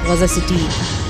Gaza city.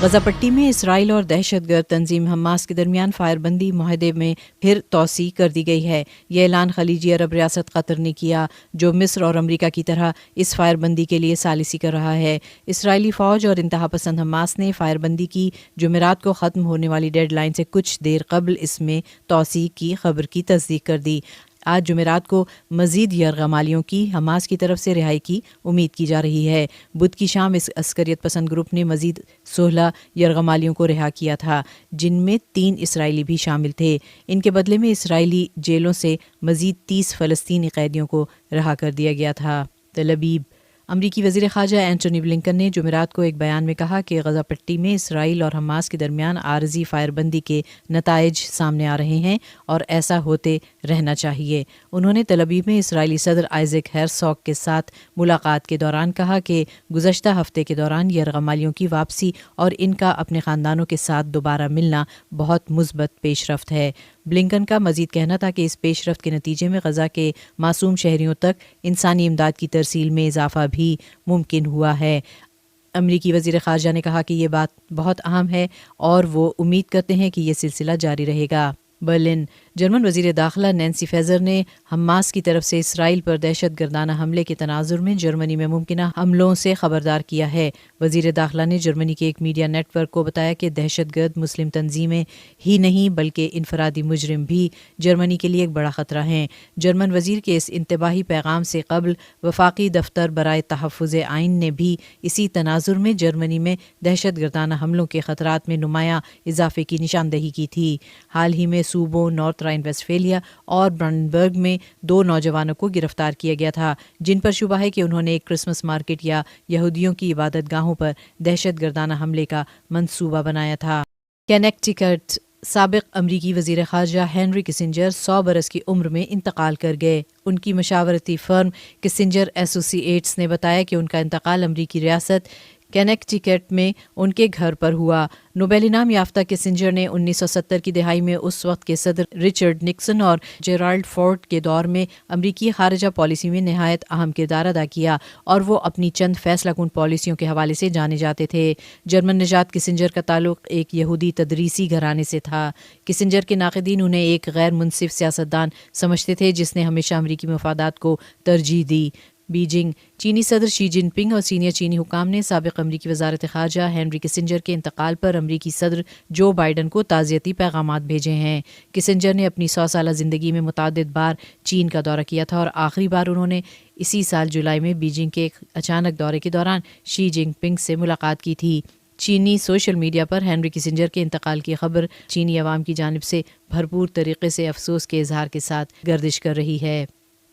Gaza پٹی میں اسرائیل اور دہشت گرد تنظیم حماس کے درمیان فائر بندی معاہدے میں پھر توسیع کر دی گئی ہے. یہ اعلان خلیجی عرب ریاست قطر نے کیا، جو مصر اور امریکہ کی طرح اس فائر بندی کے لیے ثالثی کر رہا ہے. اسرائیلی فوج اور انتہا پسند حماس نے فائر بندی کی جمعرات کو ختم ہونے والی ڈیڈ لائن سے کچھ دیر قبل اس میں توسیع کی خبر کی تصدیق کر دی. آج جمعرات کو مزید یرغمالیوں کی حماس کی طرف سے رہائی کی امید کی جا رہی ہے. بدھ کی شام اس عسکریت پسند گروپ نے مزید 16 یرغمالیوں کو رہا کیا تھا، جن میں 3 اسرائیلی بھی شامل تھے. ان کے بدلے میں اسرائیلی جیلوں سے مزید 30 فلسطینی قیدیوں کو رہا کر دیا گیا تھا. تل ابیب. امریکی وزیر خارجہ اینٹونی بلنکن نے جمعرات کو ایک بیان میں کہا کہ غزہ پٹی میں اسرائیل اور حماس کے درمیان عارضی فائر بندی کے نتائج سامنے آ رہے ہیں اور ایسا ہوتے رہنا چاہیے. انہوں نے تل ابیب میں اسرائیلی صدر آئزیک ہیرسوگ کے ساتھ ملاقات کے دوران کہا کہ گزشتہ ہفتے کے دوران یرغمالیوں کی واپسی اور ان کا اپنے خاندانوں کے ساتھ دوبارہ ملنا بہت مثبت پیش رفت ہے. بلنکن کا مزید کہنا تھا کہ اس پیش رفت کے نتیجے میں غزہ کے معصوم شہریوں تک انسانی امداد کی ترسیل میں اضافہ بھی ممکن ہوا ہے. امریکی وزیر خارجہ نے کہا کہ یہ بات بہت اہم ہے اور وہ امید کرتے ہیں کہ یہ سلسلہ جاری رہے گا. برلن. جرمن وزیر داخلہ نینسی فیزر نے حماس کی طرف سے اسرائیل پر دہشت گردانہ حملے کے تناظر میں جرمنی میں ممکنہ حملوں سے خبردار کیا ہے. وزیر داخلہ نے جرمنی کے ایک میڈیا نیٹ ورک کو بتایا کہ دہشت گرد مسلم تنظیمیں ہی نہیں بلکہ انفرادی مجرم بھی جرمنی کے لیے ایک بڑا خطرہ ہیں. جرمن وزیر کے اس انتباہی پیغام سے قبل وفاقی دفتر برائے تحفظ آئین نے بھی اسی تناظر میں جرمنی میں دہشت گردانہ حملوں کے خطرات میں نمایاں اضافے کی نشاندہی کی تھی. حال ہی میں صوبوں نارتھ رائن ویسٹفیلیا اور برانڈنبرگ میں 2 نوجوانوں کو گرفتار کیا گیا تھا، جن پر شبہ ہے کہ انہوں نے ایک کرسمس مارکیٹ یا یہودیوں کی عبادت گاہوں پر دہشت گردانہ حملے کا منصوبہ بنایا تھا. کنیکٹیکٹ. سابق امریکی وزیر خارجہ ہینری کسنجر 100 برس کی عمر میں انتقال کر گئے. ان کی مشاورتی فرم کسنجر ایسوسی ایٹس نے بتایا کہ ان کا انتقال امریکی ریاست کنیکٹیکٹ میں ان کے گھر پر ہوا. نوبیل انعام یافتہ کسنجر نے 1970 کی دہائی میں اس وقت کے صدر رچرڈ نکسن اور جیرالڈ فورڈ کے دور میں امریکی خارجہ پالیسی میں نہایت اہم کردار ادا کیا اور وہ اپنی چند فیصلہ کن پالیسیوں کے حوالے سے جانے جاتے تھے. جرمن نژاد کسنجر کا تعلق ایک یہودی تدریسی گھرانے سے تھا. کسنجر کے ناقدین انہیں ایک غیر منصف سیاستدان سمجھتے تھے جس نے ہمیشہ امریکی مفادات کو ترجیح دی. بیجنگ. چینی صدر شی جن پنگ اور سینئر چینی حکام نے سابق امریکی وزارت خارجہ ہینری کسنجر کے انتقال پر امریکی صدر جو بائیڈن کو تعزیتی پیغامات بھیجے ہیں. کسنجر نے اپنی 100 سالہ زندگی میں متعدد بار چین کا دورہ کیا تھا اور آخری بار انہوں نے اسی سال جولائی میں بیجنگ کے ایک اچانک دورے کے دوران شی جن پنگ سے ملاقات کی تھی. چینی سوشل میڈیا پر ہینری کسنجر کے انتقال کی خبر چینی عوام کی جانب سے بھرپور طریقے سے افسوس کے اظہار کے ساتھ گردش کر رہی ہے.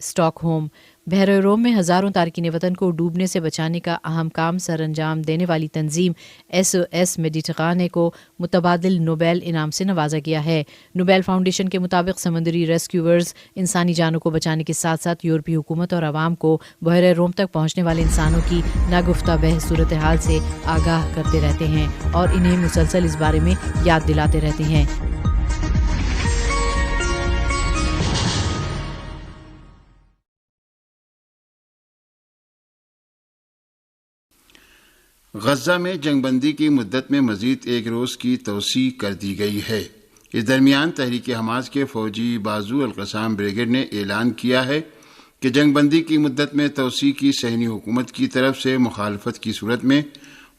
Stock home. بحر روم میں ہزاروں تارکین وطن کو ڈوبنے سے بچانے کا اہم کام سر انجام دینے والی تنظیم SOS میڈیٹرانے کو متبادل نوبیل انعام سے نوازا گیا ہے. نوبیل فاؤنڈیشن کے مطابق سمندری ریسکیورز انسانی جانوں کو بچانے کے ساتھ ساتھ یورپی حکومت اور عوام کو بحر روم تک پہنچنے والے انسانوں کی ناگفتہ بہ صورتحال سے آگاہ کرتے رہتے ہیں اور انہیں مسلسل اس بارے میں یاد دلاتے رہتے ہیں. غزہ میں جنگ بندی کی مدت میں مزید 1 روز کی توسیع کر دی گئی ہے. اس درمیان تحریک حماس کے فوجی بازو القسام بریگیڈ نے اعلان کیا ہے کہ جنگ بندی کی مدت میں توسیع کی صہیونی حکومت کی طرف سے مخالفت کی صورت میں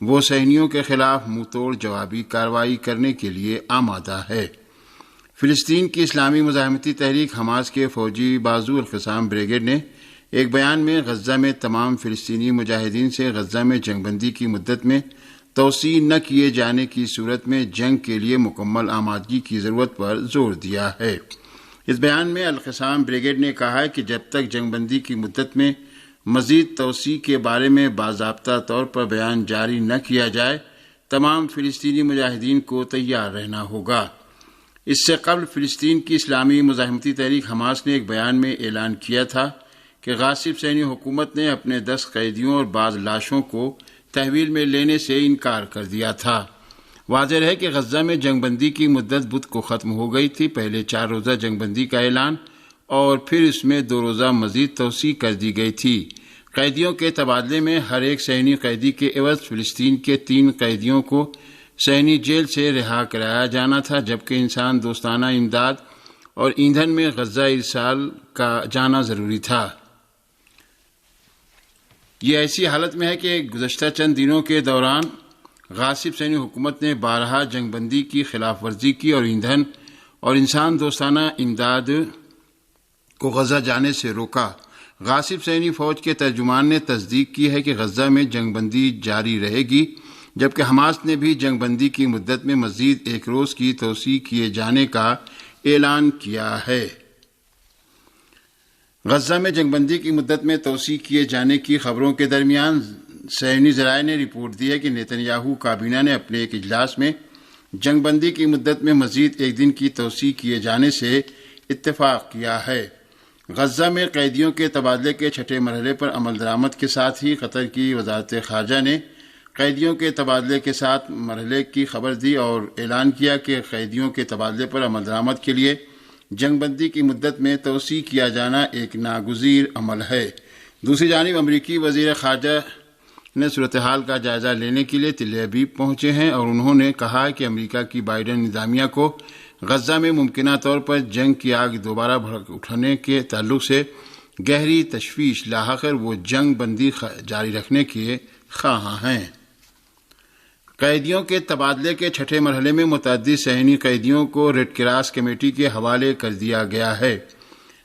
وہ صہیونیوں کے خلاف منہ توڑ جوابی کارروائی کرنے کے لیے آمادہ ہے. فلسطین کی اسلامی مزاحمتی تحریک حماس کے فوجی بازو القسام بریگیڈ نے ایک بیان میں غزہ میں تمام فلسطینی مجاہدین سے غزہ میں جنگ بندی کی مدت میں توسیع نہ کیے جانے کی صورت میں جنگ کے لیے مکمل آمادگی کی ضرورت پر زور دیا ہے. اس بیان میں القسام بریگیڈ نے کہا کہ جب تک جنگ بندی کی مدت میں مزید توسیع کے بارے میں باضابطہ طور پر بیان جاری نہ کیا جائے تمام فلسطینی مجاہدین کو تیار رہنا ہوگا. اس سے قبل فلسطین کی اسلامی مزاحمتی تحریک حماس نے ایک بیان میں اعلان کیا تھا کہ غاصب صہیونی حکومت نے اپنے 10 قیدیوں اور بعض لاشوں کو تحویل میں لینے سے انکار کر دیا تھا. واضح ہے کہ غزہ میں جنگ بندی کی مدت بدھ کو ختم ہو گئی تھی. پہلے 4 روزہ جنگ بندی کا اعلان اور پھر اس میں 2 روزہ مزید توسیع کر دی گئی تھی. قیدیوں کے تبادلے میں ہر ایک صہیونی قیدی کے عوض فلسطین کے 3 قیدیوں کو صہیونی جیل سے رہا کرایا جانا تھا، جبکہ انسان دوستانہ امداد اور ایندھن میں غزہ ارسال کا جانا ضروری تھا۔ یہ ایسی حالت میں ہے کہ گزشتہ چند دنوں کے دوران غاصب صہیونی حکومت نے بارہا جنگ بندی کی خلاف ورزی کی اور ایندھن اور انسان دوستانہ امداد کو غزہ جانے سے روکا۔ غاصب صہیونی فوج کے ترجمان نے تصدیق کی ہے کہ غزہ میں جنگ بندی جاری رہے گی، جبکہ حماس نے بھی جنگ بندی کی مدت میں مزید 1 روز کی توسیع کیے جانے کا اعلان کیا ہے۔ غزہ میں جنگ بندی کی مدت میں توسیع کیے جانے کی خبروں کے درمیان صہیونی ذرائع نے رپورٹ دی ہے کہ نیتن یاہو کابینہ نے اپنے ایک اجلاس میں جنگ بندی کی مدت میں مزید 1 دن کی توسیع کیے جانے سے اتفاق کیا ہے۔ غزہ میں قیدیوں کے تبادلے کے 6 مرحلے پر عمل درآمد کے ساتھ ہی قطر کی وزارت خارجہ نے قیدیوں کے تبادلے کے 7 مرحلے کی خبر دی اور اعلان کیا کہ قیدیوں کے تبادلے پر عمل درآمد کے لیے جنگ بندی کی مدت میں توسیع کیا جانا ایک ناگزیر عمل ہے۔ دوسری جانب امریکی وزیر خارجہ نے صورتحال کا جائزہ لینے کے لیے تل ابیب پہنچے ہیں اور انہوں نے کہا کہ امریکہ کی بائیڈن انتظامیہ کو غزہ میں ممکنہ طور پر جنگ کی آگ دوبارہ بھڑک اٹھنے کے تعلق سے گہری تشویش لاحق کر وہ جنگ بندی جاری رکھنے کے خواہاں ہیں۔ قیدیوں کے تبادلے کے 6 مرحلے میں متعدد صہیونی قیدیوں کو ریڈ کراس کمیٹی کے حوالے کر دیا گیا ہے۔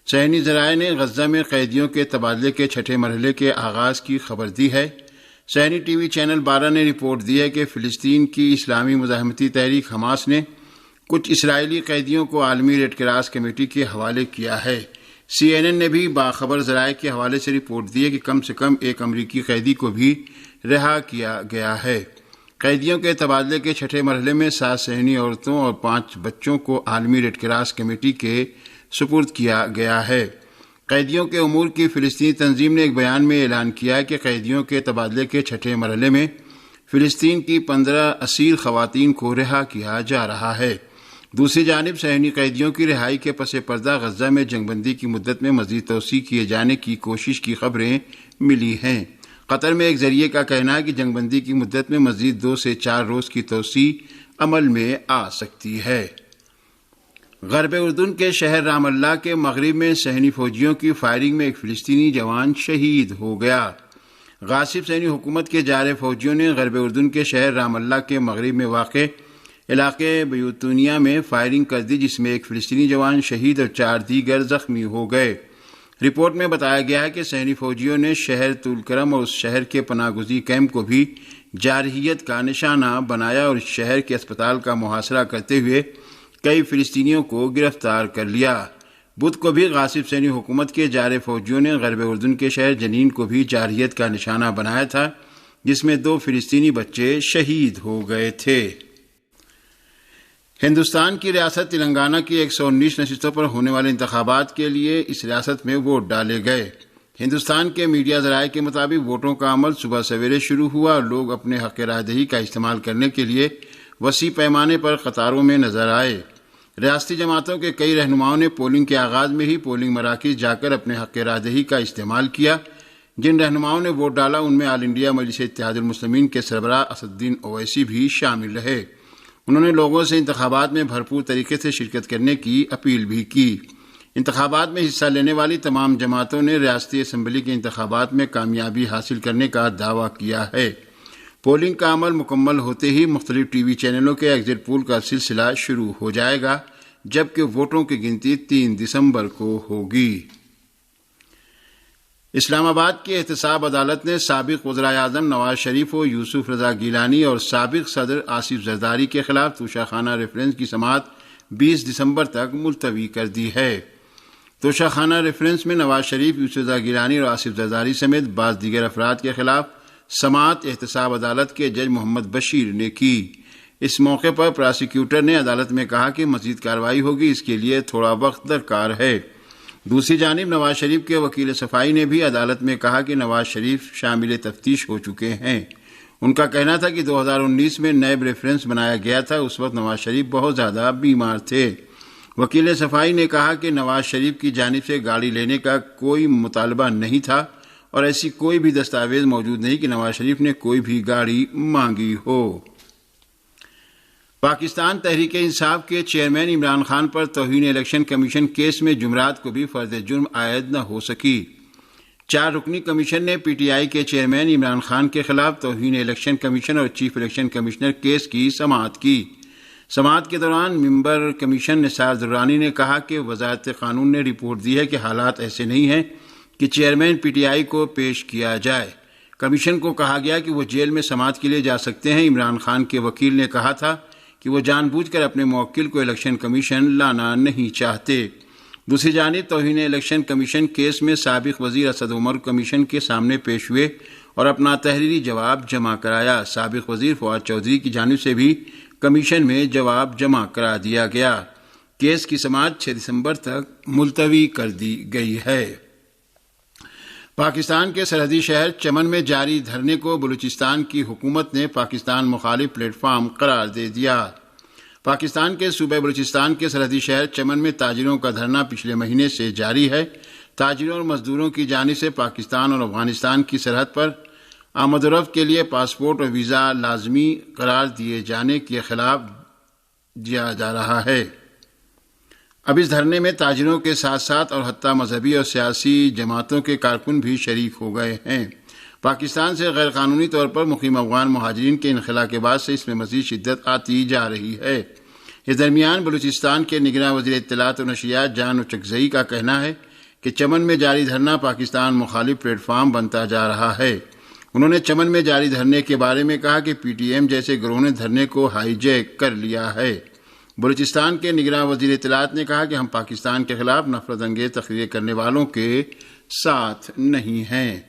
صہیونی ذرائع نے غزہ میں قیدیوں کے تبادلے کے 6 مرحلے کے آغاز کی خبر دی ہے۔ صہیونی ٹی وی چینل 12 نے رپورٹ دی ہے کہ فلسطین کی اسلامی مزاحمتی تحریک حماس نے کچھ اسرائیلی قیدیوں کو عالمی ریڈ کراس کمیٹی کے حوالے کیا ہے۔ CNN نے بھی باخبر ذرائع کے حوالے سے رپورٹ دی ہے کہ کم سے کم 1 امریکی قیدی کو بھی رہا کیا گیا ہے۔ قیدیوں کے تبادلے کے 6 مرحلے میں 7 صہیونی عورتوں اور 5 بچوں کو عالمی ریڈ کراس کمیٹی کے سپرد کیا گیا ہے۔ قیدیوں کے امور کی فلسطینی تنظیم نے ایک بیان میں اعلان کیا ہے کہ قیدیوں کے تبادلے کے 6 مرحلے میں فلسطین کی 15 اسیر خواتین کو رہا کیا جا رہا ہے۔ دوسری جانب صہیونی قیدیوں کی رہائی کے پس پردہ غزہ میں جنگ بندی کی مدت میں مزید توسیع کیے جانے کی کوشش کی خبریں ملی ہیں۔ قطر میں ایک ذریعے کا کہنا ہے کہ جنگ بندی کی مدت میں مزید 2 سے 4 روز کی توسیع عمل میں آ سکتی ہے۔ غرب اردن کے شہر رام اللہ کے مغرب میں صہیونی فوجیوں کی فائرنگ میں ایک فلسطینی جوان شہید ہو گیا۔ غاصب صہیونی حکومت کے جارحیت فوجیوں نے غرب اردن کے شہر رام اللہ کے مغرب میں واقع علاقے بیوتونیا میں فائرنگ کر دی، جس میں ایک فلسطینی جوان شہید اور 4 دیگر زخمی ہو گئے۔ رپورٹ میں بتایا گیا ہے کہ صہیونی فوجیوں نے شہر طول کرم اور اس شہر کے پناہ گزین کیمپ کو بھی جارحیت کا نشانہ بنایا اور اس شہر کے اسپتال کا محاصرہ کرتے ہوئے کئی فلسطینیوں کو گرفتار کر لیا۔ بدھ کو بھی غاصب صہیونی حکومت کے جارحیت فوجیوں نے غرب اردن کے شہر جنین کو بھی جارحیت کا نشانہ بنایا تھا، جس میں 2 فلسطینی بچے شہید ہو گئے تھے۔ ہندوستان کی ریاست تلنگانہ کی 119 نشستوں پر ہونے والے انتخابات کے لیے اس ریاست میں ووٹ ڈالے گئے۔ ہندوستان کے میڈیا ذرائع کے مطابق ووٹوں کا عمل صبح سویرے شروع ہوا اور لوگ اپنے حق رائے دہی کا استعمال کرنے کے لیے وسیع پیمانے پر قطاروں میں نظر آئے۔ ریاستی جماعتوں کے کئی رہنماؤں نے پولنگ کے آغاز میں ہی پولنگ مراکز جا کر اپنے حق رائے دہی کا استعمال کیا۔ جن رہنماؤں نے ووٹ ڈالا ان میں آل انڈیا مجلس اتحاد المسلمین کے سربراہ اسد الدین اویسی بھی شامل رہے۔ انہوں نے لوگوں سے انتخابات میں بھرپور طریقے سے شرکت کرنے کی اپیل بھی کی۔ انتخابات میں حصہ لینے والی تمام جماعتوں نے ریاستی اسمبلی کے انتخابات میں کامیابی حاصل کرنے کا دعویٰ کیا ہے۔ پولنگ کا عمل مکمل ہوتے ہی مختلف ٹی وی چینلوں کے ایگزٹ پول کا سلسلہ شروع ہو جائے گا، جبکہ ووٹوں کی گنتی 3 دسمبر کو ہوگی۔ اسلام آباد کی احتساب عدالت نے سابق وزراء اعظم نواز شریف و یوسف رضا گیلانی اور سابق صدر آصف زرداری کے خلاف توشہ ریفرنس کی سماعت 20 دسمبر تک ملتوی کر دی ہے۔ توشہ ریفرنس میں نواز شریف، یوسف رضا گیلانی اور آصف زرداری سمیت بعض دیگر افراد کے خلاف سماعت احتساب عدالت کے جج محمد بشیر نے کی۔ اس موقع پر پراسیکیوٹر نے عدالت میں کہا کہ مزید کارروائی ہوگی، اس کے لیے تھوڑا وقت درکار ہے۔ دوسری جانب نواز شریف کے وکیل صفائی نے بھی عدالت میں کہا کہ نواز شریف شامل تفتیش ہو چکے ہیں۔ ان کا کہنا تھا کہ 2019 میں نیب ریفرنس بنایا گیا تھا، اس وقت نواز شریف بہت زیادہ بیمار تھے۔ وکیل صفائی نے کہا کہ نواز شریف کی جانب سے گاڑی لینے کا کوئی مطالبہ نہیں تھا اور ایسی کوئی بھی دستاویز موجود نہیں کہ نواز شریف نے کوئی بھی گاڑی مانگی ہو۔ پاکستان تحریک انصاف کے چیئرمین عمران خان پر توہین الیکشن کمیشن کیس میں جمعرات کو بھی فرد جرم عائد نہ ہو سکی۔ 4 رکنی کمیشن نے پی ٹی آئی کے چیئرمین عمران خان کے خلاف توہین الیکشن کمیشن اور چیف الیکشن کمشنر کیس کی سماعت کی۔ سماعت کے دوران ممبر کمیشن نثار درانی نے کہا کہ وزارت قانون نے رپورٹ دی ہے کہ حالات ایسے نہیں ہیں کہ چیئرمین پی ٹی آئی کو پیش کیا جائے۔ کمیشن کو کہا گیا کہ وہ جیل میں سماعت کے لیے جا سکتے ہیں۔ عمران خان کے وکیل نے کہا تھا کہ وہ جان بوجھ کر اپنے موکل کو الیکشن کمیشن لانا نہیں چاہتے۔ دوسری جانب توہین الیکشن کمیشن کیس میں سابق وزیر اسد عمر کمیشن کے سامنے پیش ہوئے اور اپنا تحریری جواب جمع کرایا۔ سابق وزیر فواد چودھری کی جانب سے بھی کمیشن میں جواب جمع کرا دیا گیا۔ کیس کی سماعت 6 دسمبر تک ملتوی کر دی گئی ہے۔ پاکستان کے سرحدی شہر چمن میں جاری دھرنے کو بلوچستان کی حکومت نے پاکستان مخالف پلیٹ فارم قرار دے دیا۔ پاکستان کے صوبہ بلوچستان کے سرحدی شہر چمن میں تاجروں کا دھرنا پچھلے مہینے سے جاری ہے۔ تاجروں اور مزدوروں کی جانب سے پاکستان اور افغانستان کی سرحد پر آمد و رفت کے لیے پاسپورٹ اور ویزا لازمی قرار دیے جانے کے خلاف دیا جا رہا ہے۔ اب اس دھرنے میں تاجروں کے ساتھ ساتھ اور حتیٰ مذہبی اور سیاسی جماعتوں کے کارکن بھی شریک ہو گئے ہیں۔ پاکستان سے غیر قانونی طور پر مقیم افغان مہاجرین کے انخلاء کے بعد سے اس میں مزید شدت آتی جا رہی ہے۔ اس درمیان بلوچستان کے نگراں وزیر اطلاعات و نشریات جان اچکزئی کا کہنا ہے کہ چمن میں جاری دھرنا پاکستان مخالف پلیٹ فارم بنتا جا رہا ہے۔ انہوں نے چمن میں جاری دھرنے کے بارے میں کہا کہ پی ٹی ایم جیسے گروہ نے دھرنے کو ہائی جیک کر لیا ہے۔ بلوچستان کے نگراں وزیر اطلاعات نے کہا کہ ہم پاکستان کے خلاف نفرت انگیز تقریریں کرنے والوں کے ساتھ نہیں ہیں۔